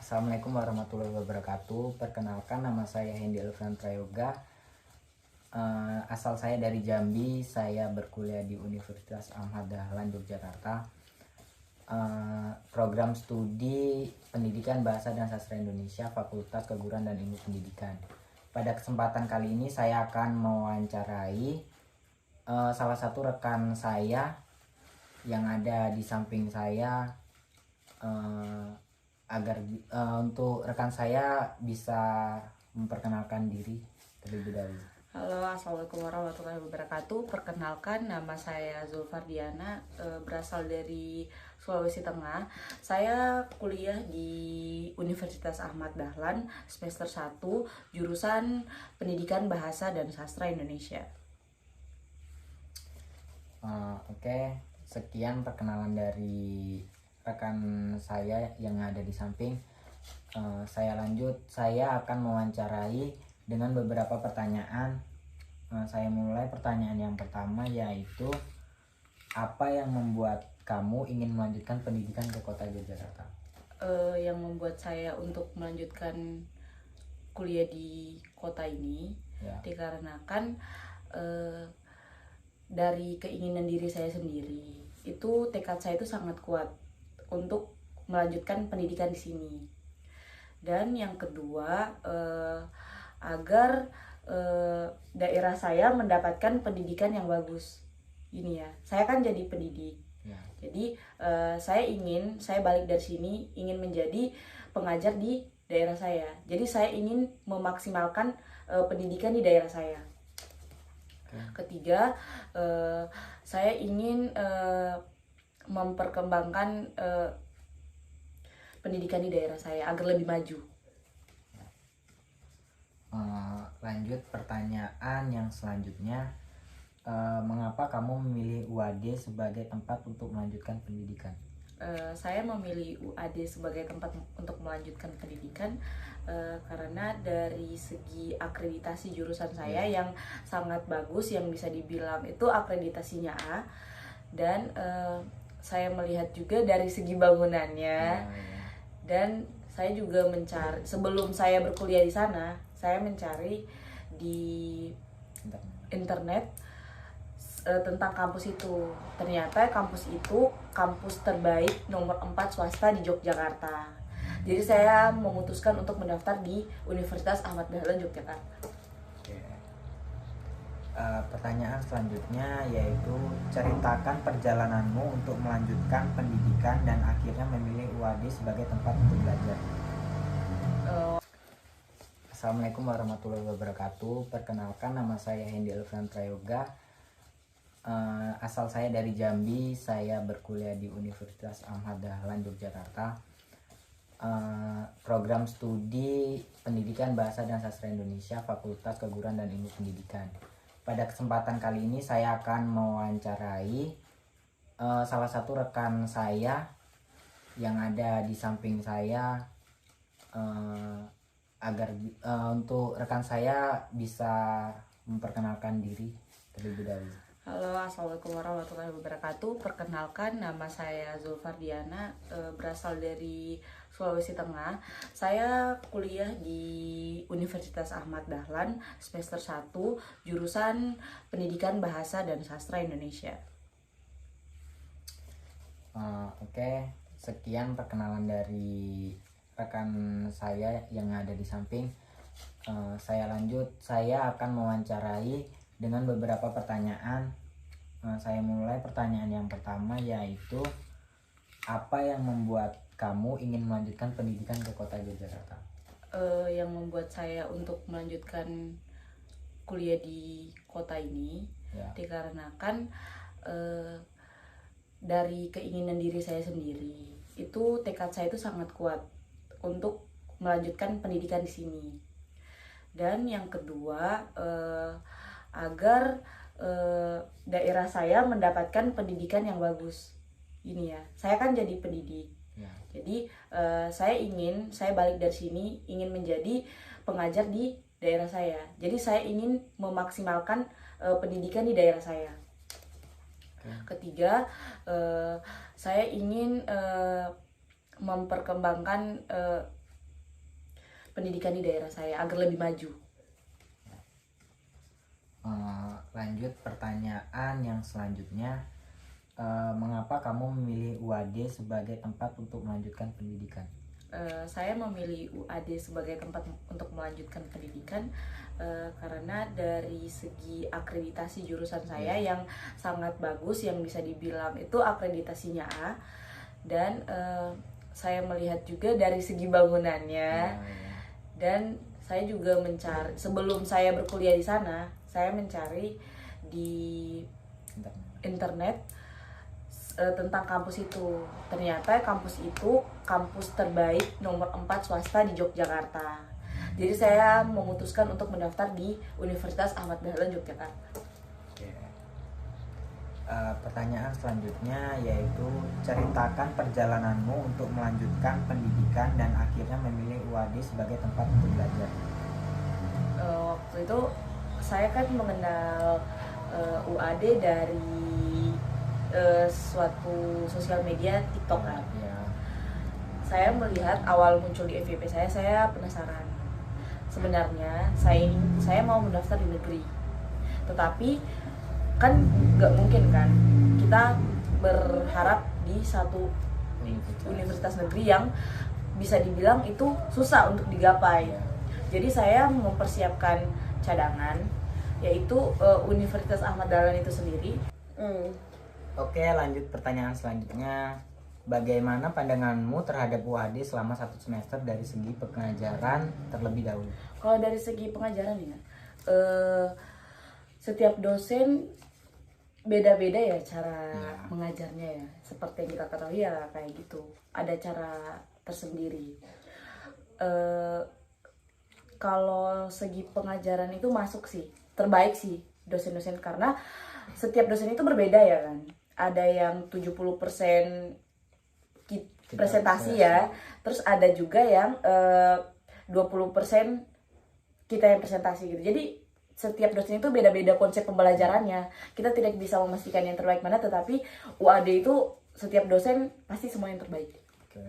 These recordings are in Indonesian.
Assalamualaikum warahmatullahi wabarakatuh. Perkenalkan, nama saya Hendy Elfrian Prayoga. Asal saya dari Jambi. Saya berkuliah di Universitas Ahmad Dahlan Yogyakarta. Program studi Pendidikan Bahasa dan Sastra Indonesia, Fakultas Keguruan dan Ilmu Pendidikan. Pada kesempatan kali ini saya akan mewawancarai salah satu rekan saya yang ada di samping saya, agar untuk rekan saya bisa memperkenalkan diri terlebih dahulu. Halo, assalamualaikum warahmatullahi wabarakatuh. Perkenalkan, nama saya Zulfardiana, berasal dari Sulawesi Tengah. Saya kuliah di Universitas Ahmad Dahlan semester 1, jurusan Pendidikan Bahasa dan Sastra Indonesia. Oke, sekian perkenalan dari rekan saya yang ada di samping. Saya lanjut, saya akan mewawancarai dengan beberapa pertanyaan. Saya mulai pertanyaan yang pertama, yaitu apa yang membuat kamu ingin melanjutkan pendidikan ke kota Yogyakarta? Yang membuat saya untuk melanjutkan kuliah di kota ini dikarenakan dari keinginan diri saya sendiri. Itu tekad saya itu sangat kuat untuk melanjutkan pendidikan di sini. Dan yang kedua, agar daerah saya mendapatkan pendidikan yang bagus. Ini ya, saya kan jadi pendidik. Jadi saya balik dari sini ingin menjadi pengajar di daerah saya. Jadi saya ingin memaksimalkan pendidikan di daerah saya. Ketiga, saya ingin memperkembangkan pendidikan di daerah saya agar lebih maju. Lanjut pertanyaan yang selanjutnya, mengapa kamu memilih UAD sebagai tempat untuk melanjutkan pendidikan? Saya memilih UAD sebagai tempat untuk melanjutkan pendidikan karena dari segi akreditasi jurusan saya yang sangat bagus, yang bisa dibilang itu akreditasinya A, dan saya melihat juga dari segi bangunannya. Dan saya juga mencari, sebelum saya berkuliah di sana, saya mencari di internet tentang kampus itu. Ternyata kampus itu kampus terbaik nomor 4 swasta di Yogyakarta. Jadi saya memutuskan untuk mendaftar di Universitas Ahmad Dahlan Yogyakarta. Pertanyaan selanjutnya yaitu ceritakan perjalananmu untuk melanjutkan pendidikan dan akhirnya memilih UAD sebagai tempat untuk belajar. Assalamualaikum warahmatullahi wabarakatuh. Perkenalkan, nama saya Hendy Elfrian Prayoga. Asal saya dari Jambi. Saya berkuliah di Universitas Ahmad Dahlan Yogyakarta. Program studi Pendidikan Bahasa dan Sastra Indonesia, Fakultas Keguruan dan Ilmu Pendidikan. Pada kesempatan kali ini saya akan mewawancarai salah satu rekan saya yang ada di samping saya, agar untuk rekan saya bisa memperkenalkan diri terlebih dahulu. Halo, assalamualaikum warahmatullahi wabarakatuh. Perkenalkan, nama saya Zulfardiana, berasal dari Sulawesi Tengah. Saya kuliah di Universitas Ahmad Dahlan semester 1, jurusan Pendidikan Bahasa dan Sastra Indonesia. Oke, sekian perkenalan dari rekan saya yang ada di samping. Saya lanjut, saya akan mewawancarai dengan beberapa pertanyaan. Saya mulai pertanyaan yang pertama, yaitu apa yang membuat kamu ingin melanjutkan pendidikan ke kota Yogyakarta? Yang membuat saya untuk melanjutkan kuliah di kota ini dikarenakan dari keinginan diri saya sendiri. Itu tekad saya itu sangat kuat untuk melanjutkan pendidikan di sini. Dan yang kedua, agar daerah saya mendapatkan pendidikan yang bagus. Ini ya, saya kan jadi pendidik. Jadi saya balik dari sini ingin menjadi pengajar di daerah saya. Jadi saya ingin memaksimalkan pendidikan di daerah saya. Ketiga, saya ingin memperkembangkan pendidikan di daerah saya agar lebih maju. Lanjut pertanyaan yang selanjutnya. Mengapa kamu memilih UAD sebagai tempat untuk melanjutkan pendidikan? Saya memilih UAD sebagai tempat untuk melanjutkan pendidikan karena dari segi akreditasi jurusan saya yang sangat bagus, yang bisa dibilang itu akreditasinya A, dan saya melihat juga dari segi bangunannya. Dan saya juga mencari, sebelum saya berkuliah di sana, saya mencari di internet tentang kampus itu. Ternyata kampus itu kampus terbaik nomor 4 swasta di Yogyakarta. Jadi saya memutuskan untuk mendaftar di Universitas Ahmad Dahlan Yogyakarta. Pertanyaan selanjutnya yaitu ceritakan perjalananmu untuk melanjutkan pendidikan dan akhirnya memilih UAD sebagai tempat untuk belajar. Waktu itu saya kan mengenal UAD dari suatu sosial media TikTok kan. Saya melihat awal muncul di FYP saya penasaran. Sebenarnya saya mau mendaftar di negeri, tetapi kan nggak mungkin kan kita berharap di satu universitas negeri yang bisa dibilang itu susah untuk digapai. Jadi saya mempersiapkan cadangan, yaitu Universitas Ahmad Dahlan itu sendiri. Oke, lanjut pertanyaan selanjutnya. Bagaimana pandanganmu terhadap UAD selama 1 semester dari segi pengajaran terlebih dahulu? Kalau dari segi pengajaran ya, setiap dosen beda-beda ya cara mengajarnya ya. Seperti yang kita ketahui ya kayak gitu. Ada cara tersendiri. Kalau segi pengajaran itu masuk sih, terbaik sih dosen-dosen, karena setiap dosen itu berbeda ya kan. Ada yang 70% presentasi ya, terus ada juga yang 20% kita yang presentasi gitu. Jadi setiap dosen itu beda-beda konsep pembelajarannya. Kita tidak bisa memastikan yang terbaik mana, tetapi UAD itu setiap dosen pasti semua yang terbaik. Oke.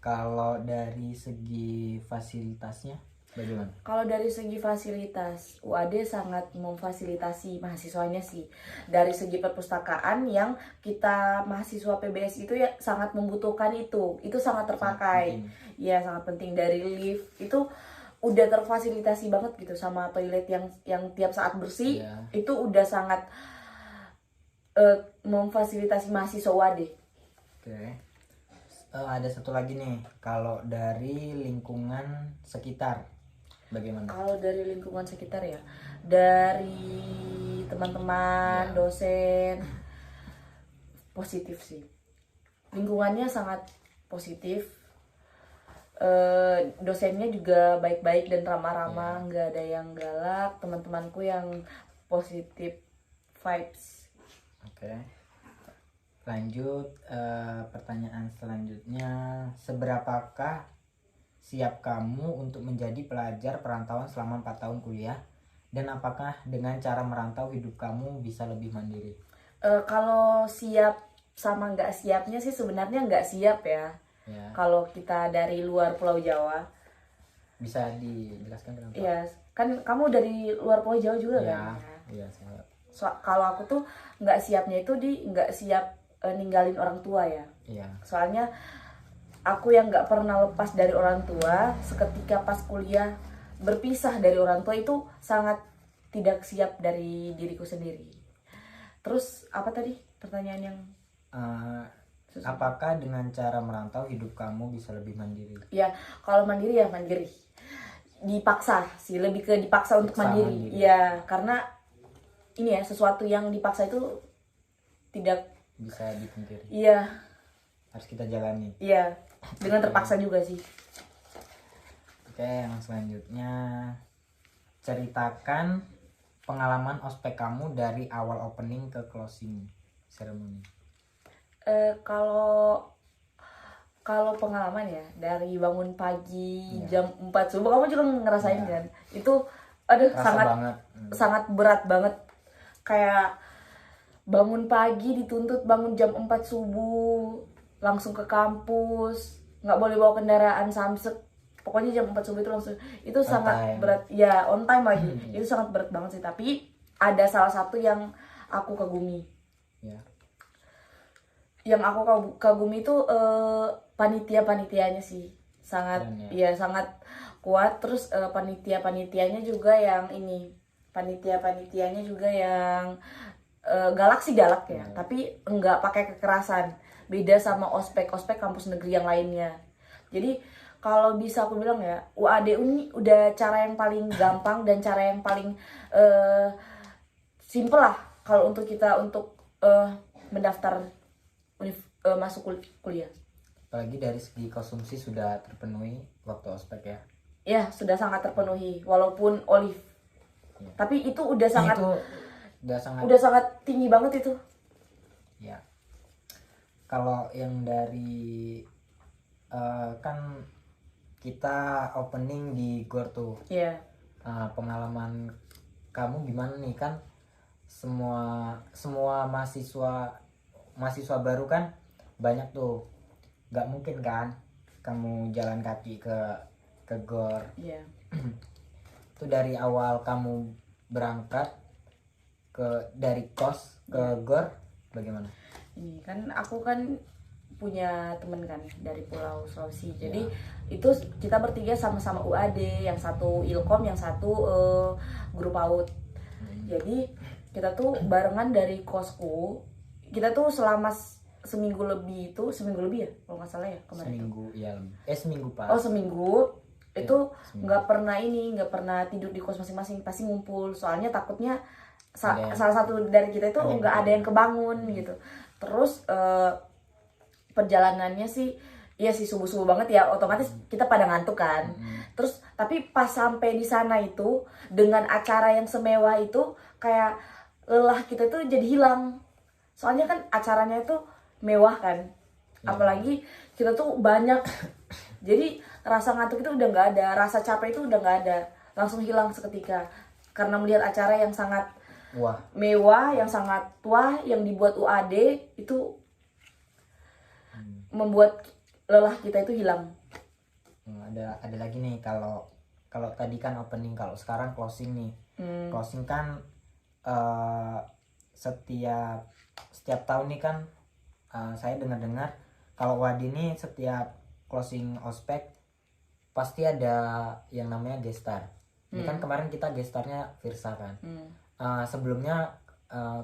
Kalau dari segi fasilitasnya bagaimana? Kalau dari segi fasilitas, UAD sangat memfasilitasi mahasiswanya sih. Dari segi perpustakaan yang kita mahasiswa PBS itu ya sangat membutuhkan itu sangat terpakai. Ya sangat penting. Dari lift itu udah terfasilitasi banget gitu, sama toilet yang tiap saat bersih. Itu udah sangat memfasilitasi mahasiswa UAD. Oke. Ada satu lagi nih, kalau dari lingkungan sekitar bagaimana? Kalau dari lingkungan sekitar ya, dari teman-teman, dosen, positif sih. Lingkungannya sangat positif. Dosennya juga baik-baik dan ramah-ramah, nggak ada yang galak. Teman-temanku yang positif vibes. Oke. Lanjut pertanyaan selanjutnya, seberapakah siap kamu untuk menjadi pelajar perantauan selama 4 tahun kuliah, dan apakah dengan cara merantau hidup kamu bisa lebih mandiri? Kalau siap sama nggak siapnya sih sebenarnya nggak siap ya. Kalau kita dari luar Pulau Jawa. Bisa dijelaskan kenapa? Iya, kan kamu dari luar Pulau Jawa juga kan? Iya, saya. Kalau aku tuh nggak siapnya itu nggak siap ninggalin orang tua ya. Soalnya aku yang nggak pernah lepas dari orang tua, seketika pas kuliah berpisah dari orang tua itu sangat tidak siap dari diriku sendiri. Terus apa tadi pertanyaan yang apakah dengan cara merantau hidup kamu bisa lebih mandiri? Ya, kalau mandiri ya mandiri. Dipaksa sih, lebih ke dipaksa untuk mandiri. Ya, karena ini ya, sesuatu yang dipaksa itu tidak bisa dipungkiri. Iya. Harus kita jalani. Iya, dengan terpaksa juga sih. Oke, yang selanjutnya, ceritakan pengalaman ospek kamu dari awal opening ke closing ceremony. Kalau pengalaman ya, dari bangun pagi jam 4 subuh, kamu juga ngerasain kan? Itu sangat berat banget. Kayak bangun pagi dituntut bangun jam 4 subuh, langsung ke kampus, nggak boleh bawa kendaraan samsek, pokoknya jam 4 subuh itu langsung, itu On sangat time. berat ya, on time lagi. Iya. Itu sangat berat banget sih, tapi ada salah satu yang aku kagumi. Ya. Yang aku kagumi itu panitia-panitianya sih, sangat Keren ya sangat kuat. Terus panitia-panitianya juga yang ini, panitia-panitianya juga yang galak sih, galak ya, tapi enggak pakai kekerasan, beda sama ospek kampus negeri yang lainnya. Jadi kalau bisa aku bilang ya, UAD ini udah cara yang paling gampang dan cara yang paling simple lah kalau untuk kita untuk mendaftar masuk kuliah. Apalagi dari segi konsumsi sudah terpenuhi waktu ospek ya. Ya, sudah sangat terpenuhi walaupun olive. Iya. Tapi itu udah sangat Itu udah sangat tinggi banget itu. ya. Kalau yang dari kan kita opening di GOR tuh. Iya. Pengalaman kamu gimana nih, kan semua mahasiswa baru kan banyak tuh, nggak mungkin kan kamu jalan kaki ke GOR. Iya. Itu dari awal kamu berangkat dari kos ke GOR bagaimana? Ini kan aku kan punya temen kan dari Pulau Sulawesi. Jadi Ya. itu kita bertiga sama-sama UAD, yang satu Ilkom, yang satu guru PAUD. Jadi kita tuh barengan dari kosku. Kita tuh selama seminggu lebih ya kalau nggak salah ya kemarin. Seminggu ya, seminggu pas. Oh, seminggu itu seminggu. nggak pernah tidur di kos masing-masing, pasti ngumpul. Soalnya takutnya Ada yang- salah satu dari kita itu ada yang nggak ada yang kebangun gitu. Terus perjalanannya sih iya sih subuh-subuh banget ya, otomatis kita pada ngantuk kan. Terus tapi pas sampai di sana itu dengan acara yang semewah itu, kayak lelah kita tuh jadi hilang. Soalnya kan acaranya itu mewah kan. Apalagi kita tuh banyak. Jadi rasa ngantuk itu udah nggak ada, rasa capek itu udah nggak ada, langsung hilang seketika karena melihat acara yang sangat mewah, yang sangat tua, yang dibuat UAD itu membuat lelah kita itu hilang. Ada lagi nih, kalau tadi kan opening, kalau sekarang closing nih. Closing kan setiap tahun nih kan, saya dengar kalau UAD ini setiap closing ospek pasti ada yang namanya gestar. Ini kan kemarin kita gestarnya Firsa kan. Sebelumnya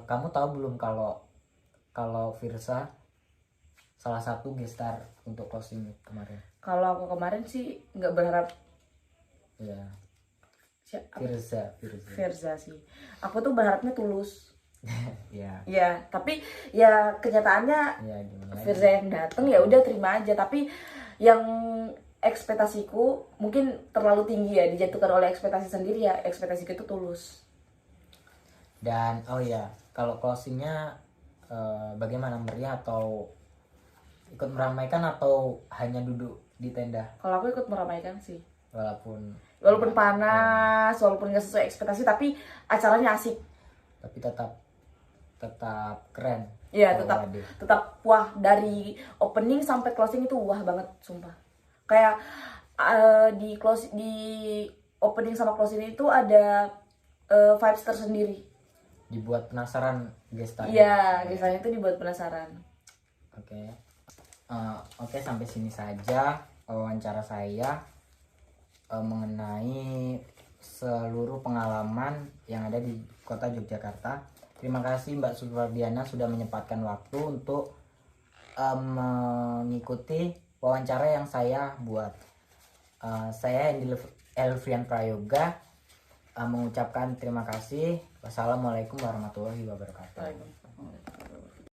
kamu tahu belum kalau Firsa salah satu gestar untuk closing kemarin? Kalau aku kemarin sih nggak berharap. Ya. Siapa? Firza. Sih. Aku tuh berharapnya Tulus. Ya. Ya, tapi ya kenyataannya Ya gimana? Firza yang datang, ya udah terima aja. Tapi yang ekspektasiku mungkin terlalu tinggi ya, dijatuhkan oleh ekspektasi sendiri ya. Ekspektasiku itu Tulus. Dan oh ya, kalau closingnya bagaimana, meriah atau ikut meramaikan atau hanya duduk di tenda? Kalau aku ikut meramaikan sih. Walaupun panas, walaupun nggak sesuai ekspektasi, tapi acaranya asik. Tapi tetap keren. Iya, kalau tetap wah, dari opening sampai closing itu wah banget sumpah. Kayak di opening sama closing itu ada vibes tersendiri. Dibuat penasaran gestarnya. Iya, gestarnya itu dibuat penasaran. Oke, sampai sini saja wawancara saya mengenai seluruh pengalaman yang ada di kota Yogyakarta. Terima kasih Mbak Supardiana sudah menyempatkan waktu untuk mengikuti wawancara yang saya buat. Saya Elfrian Prayoga mengucapkan terima kasih. Wassalamualaikum warahmatullahi wabarakatuh.